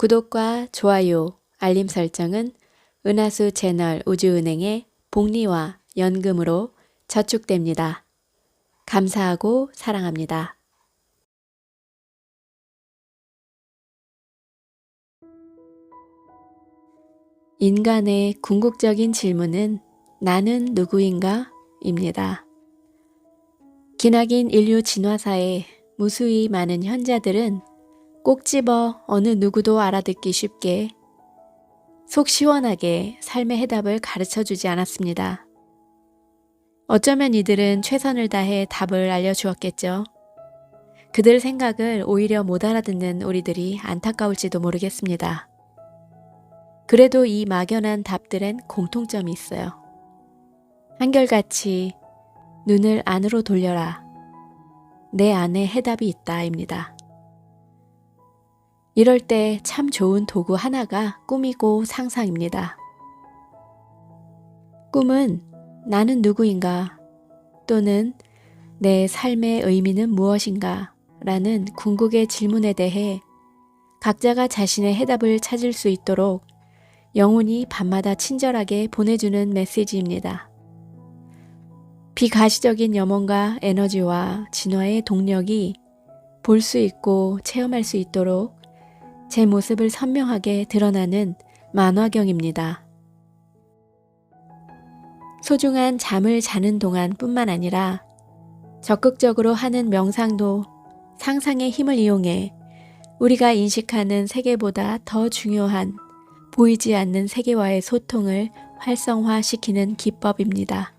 구독과 좋아요, 알림 설정은 은하수 채널 우주은행의 복리와 연금으로 저축됩니다. 감사하고 사랑합니다. 인간의 궁극적인 질문은 나는 누구인가? 입니다. 기나긴 인류 진화사에 무수히 많은 현자들은 꼭 집어 어느 누구도 알아듣기 쉽게 속 시원하게 삶의 해답을 가르쳐주지 않았습니다. 어쩌면 이들은 최선을 다해 답을 알려주었겠죠. 그들 생각을 오히려 못 알아듣는 우리들이 안타까울지도 모르겠습니다. 그래도 이 막연한 답들엔 공통점이 있어요. 한결같이 눈을 안으로 돌려라. 내 안에 해답이 있다입니다. 이럴 때 참 좋은 도구 하나가 꿈이고 상상입니다. 꿈은 나는 누구인가 또는 내 삶의 의미는 무엇인가 라는 궁극의 질문에 대해 각자가 자신의 해답을 찾을 수 있도록 영혼이 밤마다 친절하게 보내주는 메시지입니다. 비가시적인 염원과 에너지와 진화의 동력이 볼 수 있고 체험할 수 있도록 제 모습을 선명하게 드러나는 만화경입니다. 소중한 잠을 자는 동안 뿐만 아니라 적극적으로 하는 명상도 상상의 힘을 이용해 우리가 인식하는 세계보다 더 중요한 보이지 않는 세계와의 소통을 활성화시키는 기법입니다.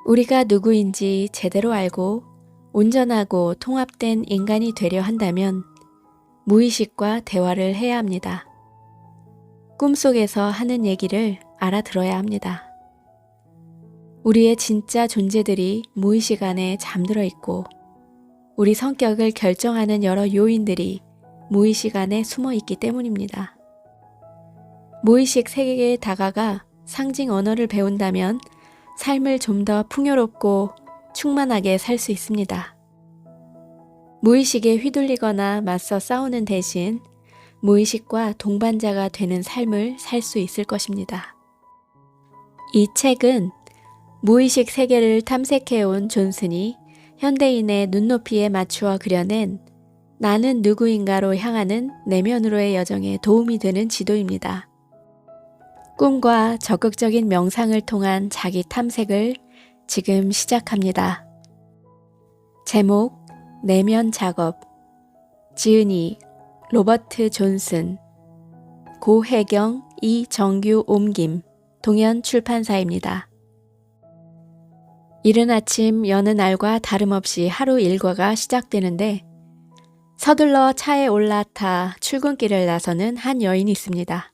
우리가 누구인지 제대로 알고 온전하고 통합된 인간이 되려 한다면 무의식과 대화를 해야 합니다. 꿈속에서 하는 얘기를 알아들어야 합니다. 우리의 진짜 존재들이 무의식 안에 잠들어 있고 우리 성격을 결정하는 여러 요인들이 무의식 안에 숨어 있기 때문입니다. 무의식 세계에 다가가 상징 언어를 배운다면 삶을 좀 더 풍요롭고 충만하게 살 수 있습니다. 무의식에 휘둘리거나 맞서 싸우는 대신 무의식과 동반자가 되는 삶을 살 수 있을 것입니다. 이 책은 무의식 세계를 탐색해온 존슨이 현대인의 눈높이에 맞추어 그려낸 나는 누구인가로 향하는 내면으로의 여정에 도움이 되는 지도입니다. 꿈과 적극적인 명상을 통한 자기 탐색을 지금 시작합니다. 제목 내면 작업 지은이 로버트 존슨 고혜경 이정규 옮김 동현 출판사입니다. 이른 아침 여느 날과 다름없이 하루 일과가 시작되는데 서둘러 차에 올라타 출근길을 나서는 한 여인이 있습니다.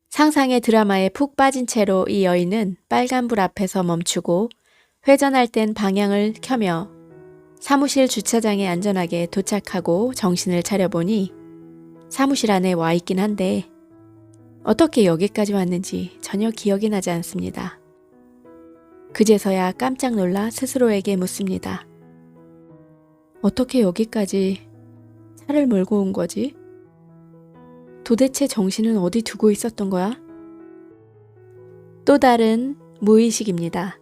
상상의 드라마에 푹 빠진 채로 이 여인은 빨간불 앞에서 멈추고 회전할 땐 방향을 켜며 사무실 주차장에 안전하게 도착하고 정신을 차려보니 사무실 안에 와 있긴 한데 어떻게 여기까지 왔는지 전혀 기억이 나지 않습니다. 그제서야 깜짝 놀라 스스로에게 묻습니다. 어떻게 여기까지 차를 몰고 온 거지? 도대체 정신은 어디 두고 있었던 거야? 또 다른 무의식입니다.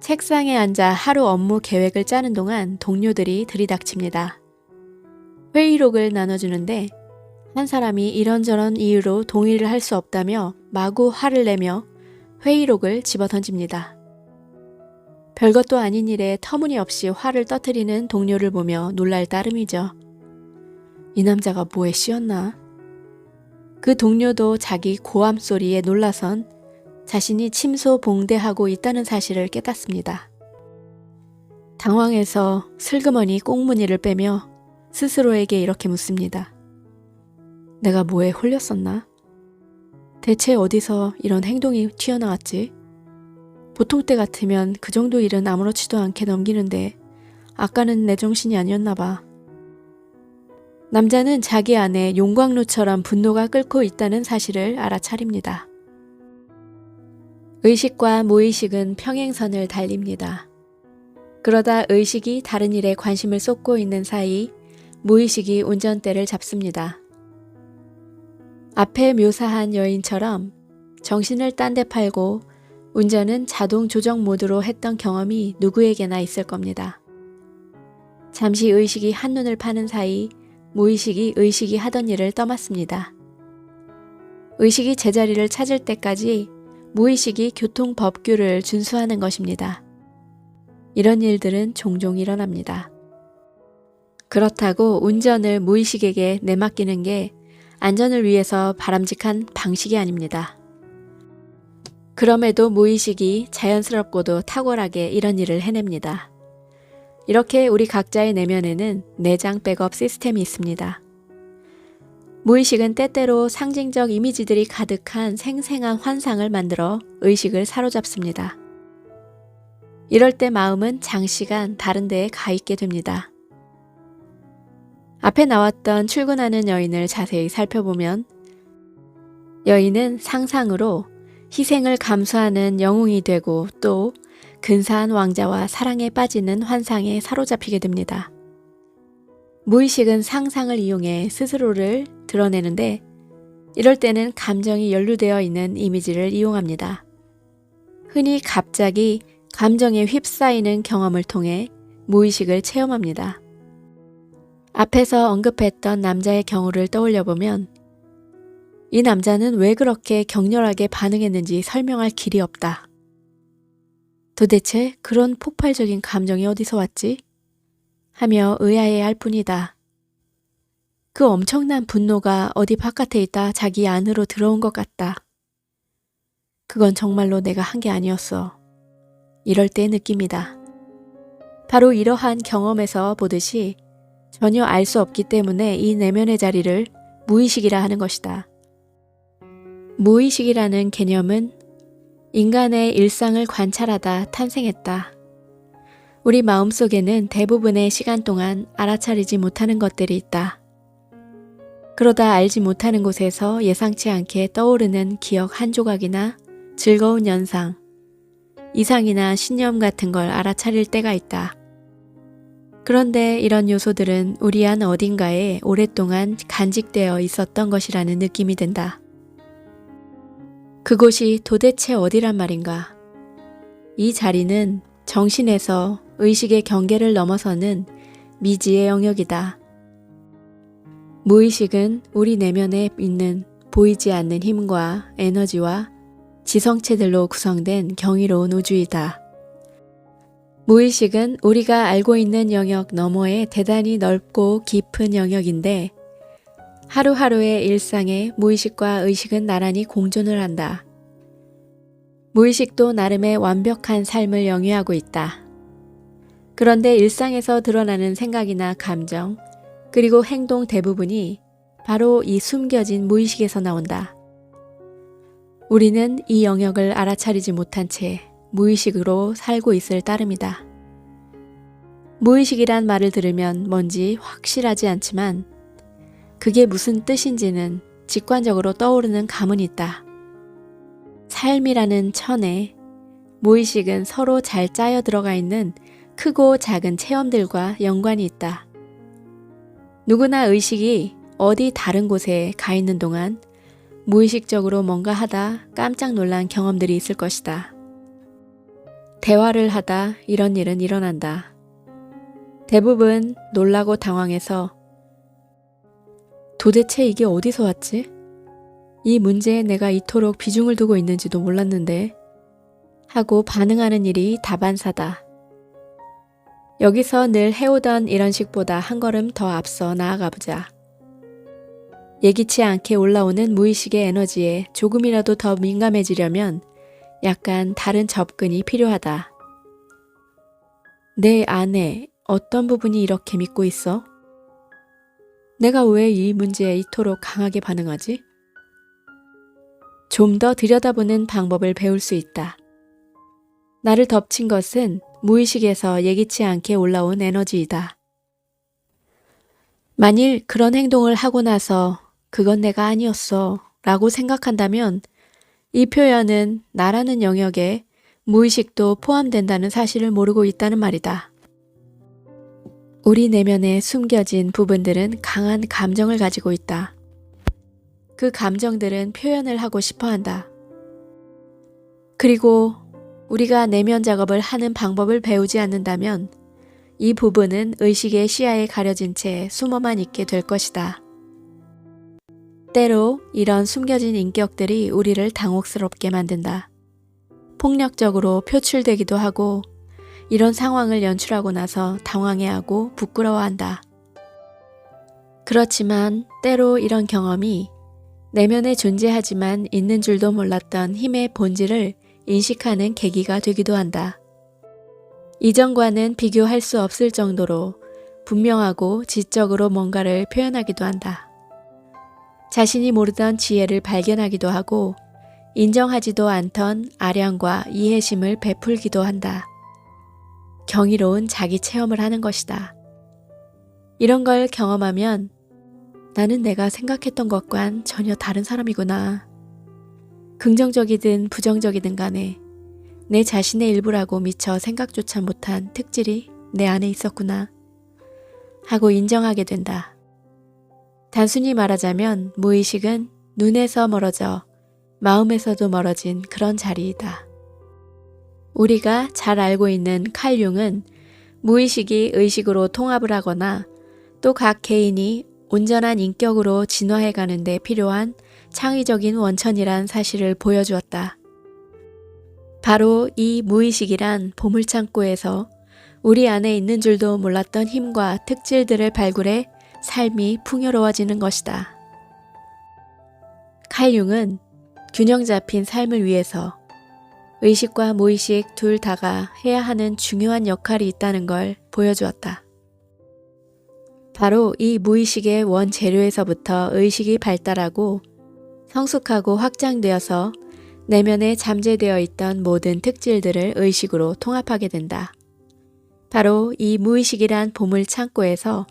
책상에 앉아 하루 업무 계획을 짜는 동안 동료들이 들이닥칩니다. 회의록을 나눠주는데 한 사람이 이런저런 이유로 동의를 할 수 없다며 마구 화를 내며 회의록을 집어던집니다. 별것도 아닌 일에 터무니없이 화를 떠뜨리는 동료를 보며 놀랄 따름이죠. 이 남자가 뭐에 씌었나? 그 동료도 자기 고함 소리에 놀라선 자신이 침소봉대하고 있다는 사실을 깨닫습니다. 당황해서 슬그머니 꽁무니를 빼며 스스로에게 이렇게 묻습니다. 내가 뭐에 홀렸었나? 대체 어디서 이런 행동이 튀어나왔지? 보통 때 같으면 그 정도 일은 아무렇지도 않게 넘기는데 아까는 내 정신이 아니었나 봐. 남자는 자기 안에 용광로처럼 분노가 끓고 있다는 사실을 알아차립니다. 의식과 무의식은 평행선을 달립니다. 그러다 의식이 다른 일에 관심을 쏟고 있는 사이 무의식이 운전대를 잡습니다. 앞에 묘사한 여인처럼 정신을 딴 데 팔고 운전은 자동 조정 모드로 했던 경험이 누구에게나 있을 겁니다. 잠시 의식이 한눈을 파는 사이 무의식이 의식이 하던 일을 떠맡습니다. 의식이 제자리를 찾을 때까지 무의식이 교통법규를 준수하는 것입니다. 이런 일들은 종종 일어납니다. 그렇다고 운전을 무의식에게 내맡기는 게 안전을 위해서 바람직한 방식이 아닙니다. 그럼에도 무의식이 자연스럽고도 탁월하게 이런 일을 해냅니다. 이렇게 우리 각자의 내면에는 내장 백업 시스템이 있습니다. 무의식은 때때로 상징적 이미지들이 가득한 생생한 환상을 만들어 의식을 사로잡습니다. 이럴 때 마음은 장시간 다른 데에 가 있게 됩니다. 앞에 나왔던 출근하는 여인을 자세히 살펴보면 여인은 상상으로 희생을 감수하는 영웅이 되고 또 근사한 왕자와 사랑에 빠지는 환상에 사로잡히게 됩니다. 무의식은 상상을 이용해 스스로를 드러내는데 이럴 때는 감정이 연루되어 있는 이미지를 이용합니다. 흔히 갑자기 감정에 휩싸이는 경험을 통해 무의식을 체험합니다. 앞에서 언급했던 남자의 경우를 떠올려보면 이 남자는 왜 그렇게 격렬하게 반응했는지 설명할 길이 없다. 도대체 그런 폭발적인 감정이 어디서 왔지? 하며 의아해할 뿐이다. 그 엄청난 분노가 어디 바깥에 있다 자기 안으로 들어온 것 같다. 그건 정말로 내가 한 게 아니었어. 이럴 때의 느낌이다. 바로 이러한 경험에서 보듯이 전혀 알 수 없기 때문에 이 내면의 자리를 무의식이라 하는 것이다. 무의식이라는 개념은 인간의 일상을 관찰하다 탄생했다. 우리 마음속에는 대부분의 시간 동안 알아차리지 못하는 것들이 있다. 그러다 알지 못하는 곳에서 예상치 않게 떠오르는 기억 한 조각이나 즐거운 연상, 이상이나 신념 같은 걸 알아차릴 때가 있다. 그런데 이런 요소들은 우리 안 어딘가에 오랫동안 간직되어 있었던 것이라는 느낌이 든다. 그곳이 도대체 어디란 말인가? 이 자리는 정신에서 의식의 경계를 넘어서는 미지의 영역이다. 무의식은 우리 내면에 있는 보이지 않는 힘과 에너지와 지성체들로 구성된 경이로운 우주이다. 무의식은 우리가 알고 있는 영역 너머의 대단히 넓고 깊은 영역인데 하루하루의 일상에 무의식과 의식은 나란히 공존을 한다. 무의식도 나름의 완벽한 삶을 영위하고 있다. 그런데 일상에서 드러나는 생각이나 감정, 그리고 행동 대부분이 바로 이 숨겨진 무의식에서 나온다. 우리는 이 영역을 알아차리지 못한 채 무의식으로 살고 있을 따름이다. 무의식이란 말을 들으면 뭔지 확실하지 않지만 그게 무슨 뜻인지는 직관적으로 떠오르는 감은 있다. 삶이라는 천에 무의식은 서로 잘 짜여 들어가 있는 크고 작은 체험들과 연관이 있다. 누구나 의식이 어디 다른 곳에 가 있는 동안 무의식적으로 뭔가 하다 깜짝 놀란 경험들이 있을 것이다. 대화를 하다 이런 일은 일어난다. 대부분 놀라고 당황해서 도대체 이게 어디서 왔지? 이 문제에 내가 이토록 비중을 두고 있는지도 몰랐는데 하고 반응하는 일이 다반사다. 여기서 늘 해오던 이런 식보다 한 걸음 더 앞서 나아가 보자. 예기치 않게 올라오는 무의식의 에너지에 조금이라도 더 민감해지려면 약간 다른 접근이 필요하다. 내 안에 어떤 부분이 이렇게 믿고 있어? 내가 왜 이 문제에 이토록 강하게 반응하지? 좀 더 들여다보는 방법을 배울 수 있다. 나를 덮친 것은 무의식에서 예기치 않게 올라온 에너지이다. 만일 그런 행동을 하고 나서 그건 내가 아니었어 라고 생각한다면 이 표현은 나라는 영역에 무의식도 포함된다는 사실을 모르고 있다는 말이다. 우리 내면에 숨겨진 부분들은 강한 감정을 가지고 있다. 그 감정들은 표현을 하고 싶어 한다. 그리고 우리가 내면 작업을 하는 방법을 배우지 않는다면 이 부분은 의식의 시야에 가려진 채 숨어만 있게 될 것이다. 때로 이런 숨겨진 인격들이 우리를 당혹스럽게 만든다. 폭력적으로 표출되기도 하고 이런 상황을 연출하고 나서 당황해하고 부끄러워한다. 그렇지만 때로 이런 경험이 내면에 존재하지만 있는 줄도 몰랐던 힘의 본질을 인식하는 계기가 되기도 한다. 이전과는 비교할 수 없을 정도로 분명하고 지적으로 뭔가를 표현하기도 한다. 자신이 모르던 지혜를 발견하기도 하고 인정하지도 않던 아량과 이해심을 베풀기도 한다. 경이로운 자기 체험을 하는 것이다. 이런 걸 경험하면 나는 내가 생각했던 것과는 전혀 다른 사람이구나. 긍정적이든 부정적이든 간에 내 자신의 일부라고 미처 생각조차 못한 특질이 내 안에 있었구나 하고 인정하게 된다. 단순히 말하자면 무의식은 눈에서 멀어져 마음에서도 멀어진 그런 자리이다. 우리가 잘 알고 있는 칼 융은 무의식이 의식으로 통합을 하거나 또 각 개인이 온전한 인격으로 진화해 가는 데 필요한 창의적인 원천이란 사실을 보여주었다. 바로 이 무의식이란 보물창고에서 우리 안에 있는 줄도 몰랐던 힘과 특질들을 발굴해 삶이 풍요로워지는 것이다. 칼 융은 균형 잡힌 삶을 위해서 의식과 무의식 둘 다가 해야 하는 중요한 역할이 있다는 걸 보여주었다. 바로 이 무의식의 원재료에서부터 의식이 발달하고 성숙하고 확장되어서 내면에 잠재되어 있던 모든 특질들을 의식으로 통합하게 된다. 바로 이 무의식이란 보물 창고에서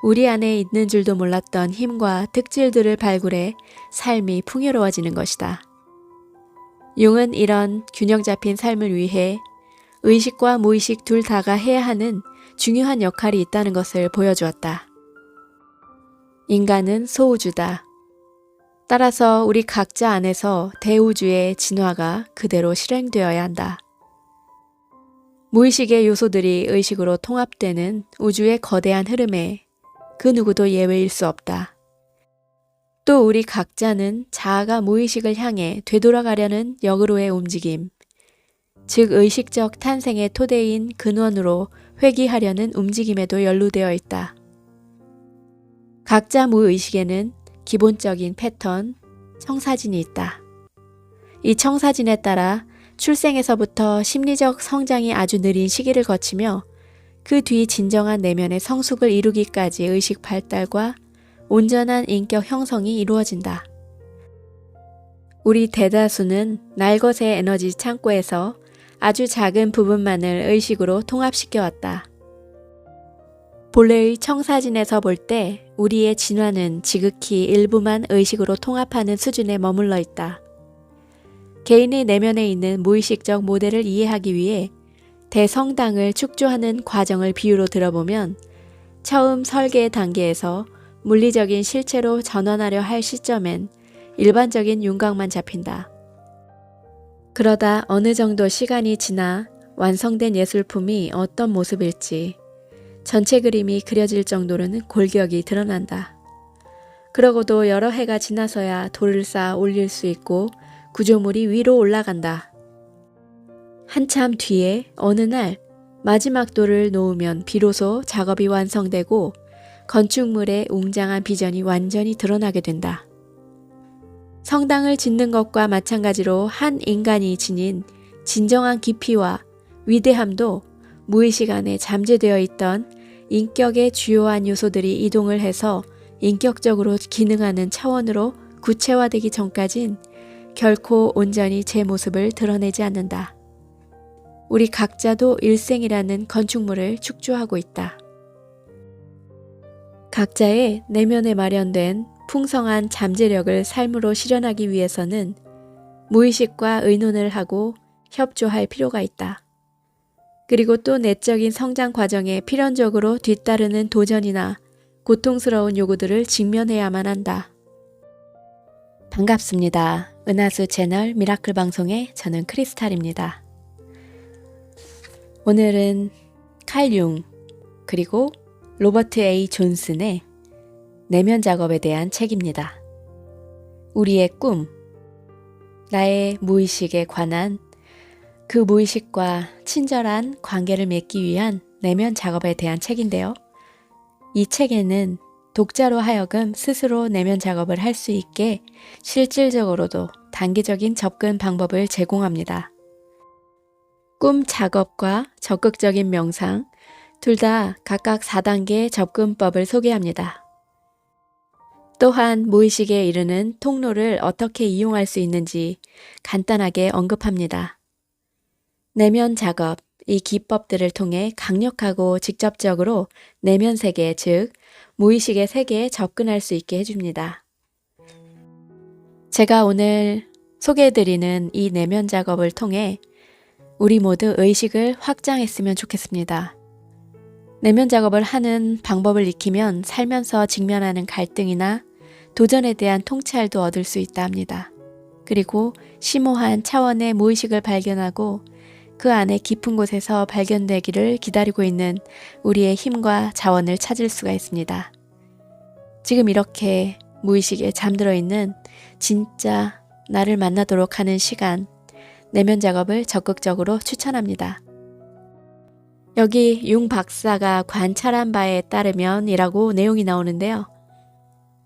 우리 안에 있는 줄도 몰랐던 힘과 특질들을 발굴해 삶이 풍요로워지는 것이다. 융은 이런 균형 잡힌 삶을 위해 의식과 무의식 둘 다가 해야 하는 중요한 역할이 있다는 것을 보여주었다. 인간은 소우주다. 따라서 우리 각자 안에서 대우주의 진화가 그대로 실행되어야 한다. 무의식의 요소들이 의식으로 통합되는 우주의 거대한 흐름에 그 누구도 예외일 수 없다. 또 우리 각자는 자아가 무의식을 향해 되돌아가려는 역으로의 움직임, 즉 의식적 탄생의 토대인 근원으로 회귀하려는 움직임에도 연루되어 있다. 각자 무의식에는 기본적인 패턴, 청사진이 있다. 이 청사진에 따라 출생에서부터 심리적 성장이 아주 느린 시기를 거치며 그 뒤 진정한 내면의 성숙을 이루기까지 의식 발달과 온전한 인격 형성이 이루어진다. 우리 대다수는 날것의 에너지 창고에서 아주 작은 부분만을 의식으로 통합시켜 왔다. 본래의 청사진에서 볼 때 우리의 진화는 지극히 일부만 의식으로 통합하는 수준에 머물러 있다. 개인의 내면에 있는 무의식적 모델을 이해하기 위해 대성당을 축조하는 과정을 비유로 들어보면 처음 설계 단계에서 물리적인 실체로 전환하려 할 시점엔 일반적인 윤곽만 잡힌다. 그러다 어느 정도 시간이 지나 완성된 예술품이 어떤 모습일지 전체 그림이 그려질 정도로는 골격이 드러난다. 그러고도 여러 해가 지나서야 돌을 쌓아 올릴 수 있고 구조물이 위로 올라간다. 한참 뒤에 어느 날 마지막 돌을 놓으면 비로소 작업이 완성되고 건축물의 웅장한 비전이 완전히 드러나게 된다. 성당을 짓는 것과 마찬가지로 한 인간이 지닌 진정한 깊이와 위대함도 무의식 안에 잠재되어 있던 인격의 주요한 요소들이 이동을 해서 인격적으로 기능하는 차원으로 구체화되기 전까진 결코 온전히 제 모습을 드러내지 않는다. 우리 각자도 일생이라는 건축물을 축조하고 있다. 각자의 내면에 마련된 풍성한 잠재력을 삶으로 실현하기 위해서는 무의식과 의논을 하고 협조할 필요가 있다. 그리고 또 내적인 성장 과정에 필연적으로 뒤따르는 도전이나 고통스러운 요구들을 직면해야만 한다. 반갑습니다. 은하수 채널 미라클 방송의 저는 크리스탈입니다. 오늘은 칼 융 그리고 로버트 A. 존슨의 내면 작업에 대한 책입니다. 우리의 꿈, 나의 무의식에 관한 그 무의식과 친절한 관계를 맺기 위한 내면 작업에 대한 책인데요. 이 책에는 독자로 하여금 스스로 내면 작업을 할 수 있게 실질적으로도 단기적인 접근 방법을 제공합니다. 꿈 작업과 적극적인 명상, 둘 다 각각 4단계 접근법을 소개합니다. 또한 무의식에 이르는 통로를 어떻게 이용할 수 있는지 간단하게 언급합니다. 내면 작업, 이 기법들을 통해 강력하고 직접적으로 내면 세계, 즉 무의식의 세계에 접근할 수 있게 해줍니다. 제가 오늘 소개해드리는 이 내면 작업을 통해 우리 모두 의식을 확장했으면 좋겠습니다. 내면 작업을 하는 방법을 익히면 살면서 직면하는 갈등이나 도전에 대한 통찰도 얻을 수 있다 합니다. 그리고 심오한 차원의 무의식을 발견하고 그 안에 깊은 곳에서 발견되기를 기다리고 있는 우리의 힘과 자원을 찾을 수가 있습니다. 지금 이렇게 무의식에 잠들어 있는 진짜 나를 만나도록 하는 시간, 내면 작업을 적극적으로 추천합니다. 여기 융 박사가 관찰한 바에 따르면 이라고 내용이 나오는데요.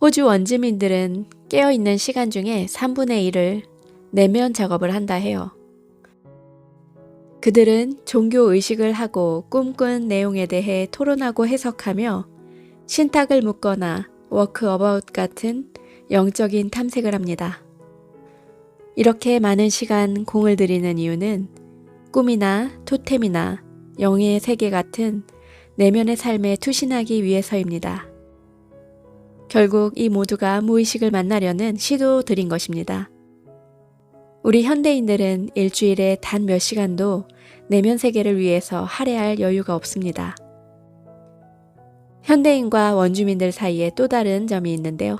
호주 원주민들은 깨어있는 시간 중에 3분의 1을 내면 작업을 한다 해요. 그들은 종교 의식을 하고 꿈꾼 내용에 대해 토론하고 해석하며 신탁을 묻거나 워크어바웃 같은 영적인 탐색을 합니다. 이렇게 많은 시간 공을 들이는 이유는 꿈이나 토템이나 영의 세계 같은 내면의 삶에 투신하기 위해서입니다. 결국 이 모두가 무의식을 만나려는 시도들인 것입니다. 우리 현대인들은 일주일에 단 몇 시간도 내면 세계를 위해서 할애할 여유가 없습니다. 현대인과 원주민들 사이에 또 다른 점이 있는데요.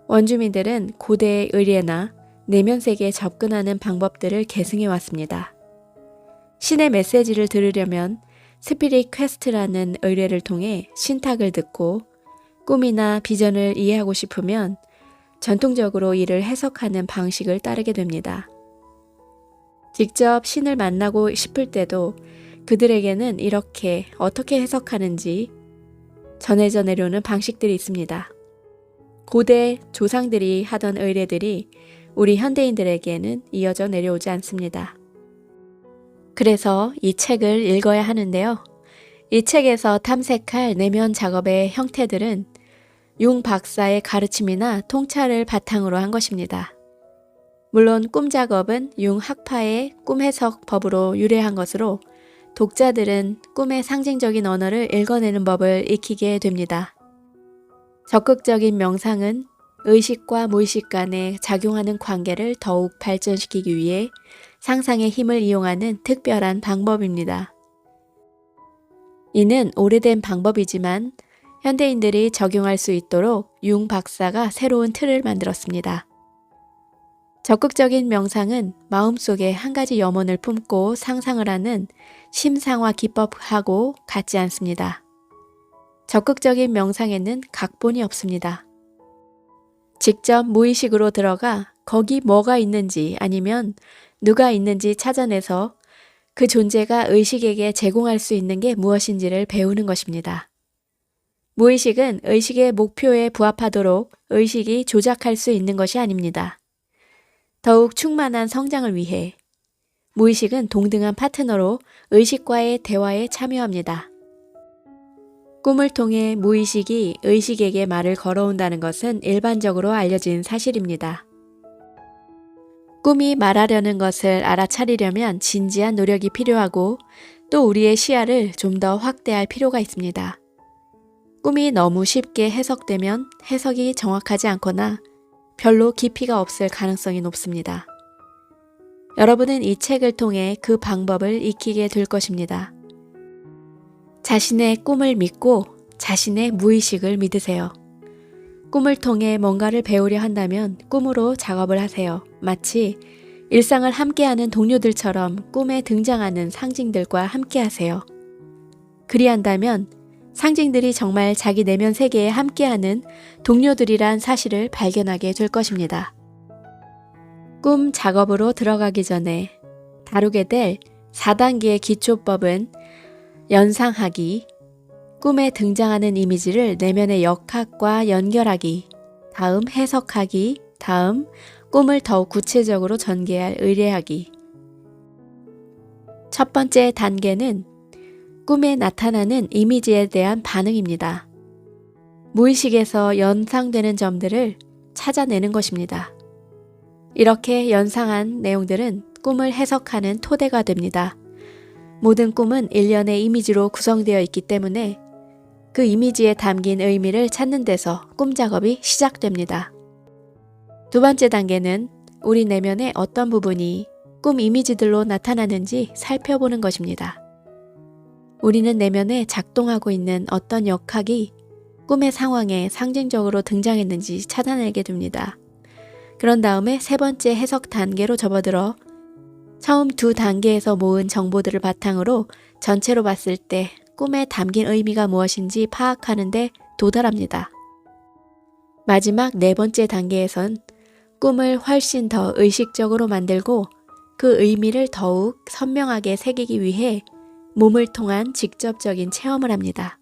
원주민들은 고대 의례나 내면 세계에 접근하는 방법들을 계승해 왔습니다. 신의 메시지를 들으려면 스피릿 퀘스트라는 의례를 통해 신탁을 듣고 꿈이나 비전을 이해하고 싶으면 전통적으로 이를 해석하는 방식을 따르게 됩니다. 직접 신을 만나고 싶을 때도 그들에게는 이렇게 어떻게 해석하는지 전해져 내려오는 방식들이 있습니다. 고대 조상들이 하던 의례들이 우리 현대인들에게는 이어져 내려오지 않습니다. 그래서 이 책을 읽어야 하는데요. 이 책에서 탐색할 내면 작업의 형태들은 융 박사의 가르침이나 통찰을 바탕으로 한 것입니다. 물론 꿈 작업은 융 학파의 꿈 해석 법으로 유래한 것으로 독자들은 꿈의 상징적인 언어를 읽어내는 법을 익히게 됩니다. 적극적인 명상은 의식과 무의식 간에 작용하는 관계를 더욱 발전시키기 위해 상상의 힘을 이용하는 특별한 방법입니다. 이는 오래된 방법이지만 현대인들이 적용할 수 있도록 융 박사가 새로운 틀을 만들었습니다. 적극적인 명상은 마음속에 한 가지 염원을 품고 상상을 하는 심상화 기법하고 같지 않습니다. 적극적인 명상에는 각본이 없습니다. 직접 무의식으로 들어가 거기 뭐가 있는지 아니면 누가 있는지 찾아내서 그 존재가 의식에게 제공할 수 있는 게 무엇인지를 배우는 것입니다. 무의식은 의식의 목표에 부합하도록 의식이 조작할 수 있는 것이 아닙니다. 더욱 충만한 성장을 위해 무의식은 동등한 파트너로 의식과의 대화에 참여합니다. 꿈을 통해 무의식이 의식에게 말을 걸어온다는 것은 일반적으로 알려진 사실입니다. 꿈이 말하려는 것을 알아차리려면 진지한 노력이 필요하고 또 우리의 시야를 좀 더 확대할 필요가 있습니다. 꿈이 너무 쉽게 해석되면 해석이 정확하지 않거나 별로 깊이가 없을 가능성이 높습니다. 여러분은 이 책을 통해 그 방법을 익히게 될 것입니다. 자신의 꿈을 믿고 자신의 무의식을 믿으세요. 꿈을 통해 뭔가를 배우려 한다면 꿈으로 작업을 하세요. 마치 일상을 함께하는 동료들처럼 꿈에 등장하는 상징들과 함께하세요. 그리한다면 상징들이 정말 자기 내면 세계에 함께하는 동료들이란 사실을 발견하게 될 것입니다. 꿈 작업으로 들어가기 전에 다루게 될 4단계의 기초법은 연상하기, 꿈에 등장하는 이미지를 내면의 역학과 연결하기, 다음 해석하기, 다음 꿈을 더욱 구체적으로 전개할 의뢰하기. 첫 번째 단계는 꿈에 나타나는 이미지에 대한 반응입니다. 무의식에서 연상되는 점들을 찾아내는 것입니다. 이렇게 연상한 내용들은 꿈을 해석하는 토대가 됩니다. 모든 꿈은 일련의 이미지로 구성되어 있기 때문에 그 이미지에 담긴 의미를 찾는 데서 꿈 작업이 시작됩니다. 두 번째 단계는 우리 내면의 어떤 부분이 꿈 이미지들로 나타나는지 살펴보는 것입니다. 우리는 내면에 작동하고 있는 어떤 역학이 꿈의 상황에 상징적으로 등장했는지 찾아내게 됩니다. 그런 다음에 세 번째 해석 단계로 접어들어 처음 두 단계에서 모은 정보들을 바탕으로 전체로 봤을 때 꿈에 담긴 의미가 무엇인지 파악하는 데 도달합니다. 마지막 네 번째 단계에선 꿈을 훨씬 더 의식적으로 만들고 그 의미를 더욱 선명하게 새기기 위해 몸을 통한 직접적인 체험을 합니다.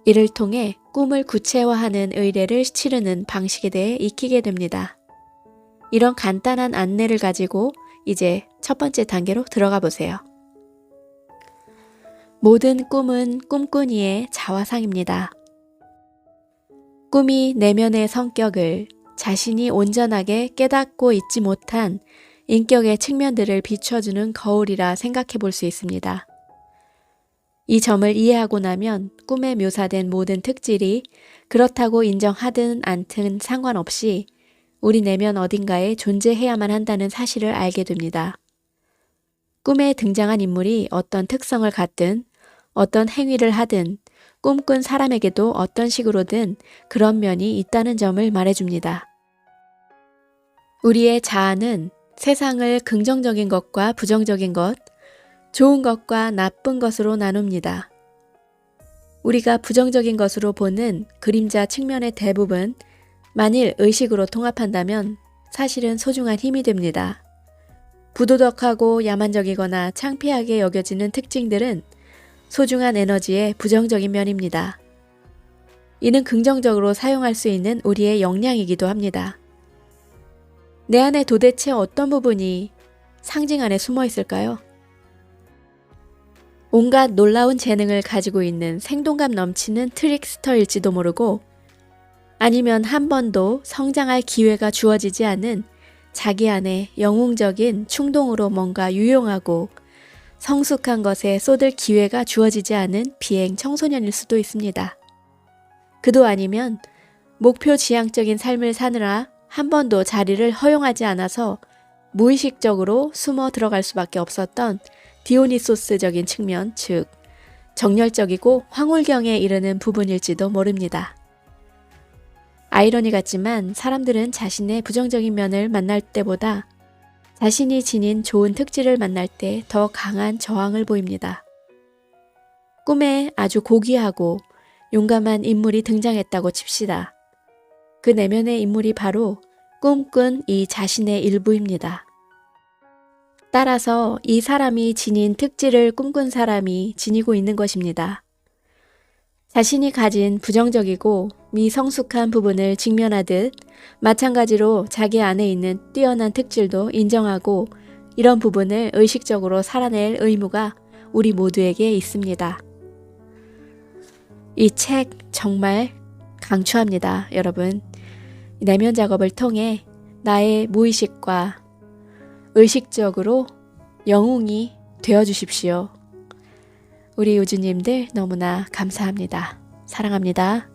이를 통해 꿈을 구체화하는 의뢰를 치르는 방식에 대해 익히게 됩니다. 이런 간단한 안내를 가지고 이제 첫 번째 단계로 들어가 보세요. 모든 꿈은 꿈꾸니의 자화상입니다. 꿈이 내면의 성격을 자신이 온전하게 깨닫고 있지 못한 인격의 측면들을 비춰주는 거울이라 생각해 볼 수 있습니다. 이 점을 이해하고 나면 꿈에 묘사된 모든 특질이 그렇다고 인정하든 않든 상관없이 우리 내면 어딘가에 존재해야만 한다는 사실을 알게 됩니다. 꿈에 등장한 인물이 어떤 특성을 갖든 어떤 행위를 하든 꿈꾼 사람에게도 어떤 식으로든 그런 면이 있다는 점을 말해줍니다. 우리의 자아는 세상을 긍정적인 것과 부정적인 것, 좋은 것과 나쁜 것으로 나눕니다. 우리가 부정적인 것으로 보는 그림자 측면의 대부분, 만일 의식으로 통합한다면 사실은 소중한 힘이 됩니다. 부도덕하고 야만적이거나 창피하게 여겨지는 특징들은 소중한 에너지의 부정적인 면입니다. 이는 긍정적으로 사용할 수 있는 우리의 역량이기도 합니다. 내 안에 도대체 어떤 부분이 상징 안에 숨어 있을까요? 온갖 놀라운 재능을 가지고 있는 생동감 넘치는 트릭스터일지도 모르고 아니면 한 번도 성장할 기회가 주어지지 않은 자기 안에 영웅적인 충동으로 뭔가 유용하고 성숙한 것에 쏟을 기회가 주어지지 않은 비행 청소년일 수도 있습니다. 그도 아니면 목표 지향적인 삶을 사느라 한 번도 자리를 허용하지 않아서 무의식적으로 숨어 들어갈 수밖에 없었던 디오니소스적인 측면, 즉 정열적이고 황홀경에 이르는 부분일지도 모릅니다. 아이러니 같지만 사람들은 자신의 부정적인 면을 만날 때보다 자신이 지닌 좋은 특질을 만날 때 더 강한 저항을 보입니다. 꿈에 아주 고귀하고 용감한 인물이 등장했다고 칩시다. 그 내면의 인물이 바로 꿈꾼 이 자신의 일부입니다. 따라서 이 사람이 지닌 특질을 꿈꾼 사람이 지니고 있는 것입니다. 자신이 가진 부정적이고 미성숙한 부분을 직면하듯 마찬가지로 자기 안에 있는 뛰어난 특질도 인정하고 이런 부분을 의식적으로 살아낼 의무가 우리 모두에게 있습니다. 이 책 정말 강추합니다, 여러분. 내면 작업을 통해 나의 무의식과 의식적으로 영웅이 되어주십시오. 우리 우주님들 너무나 감사합니다. 사랑합니다.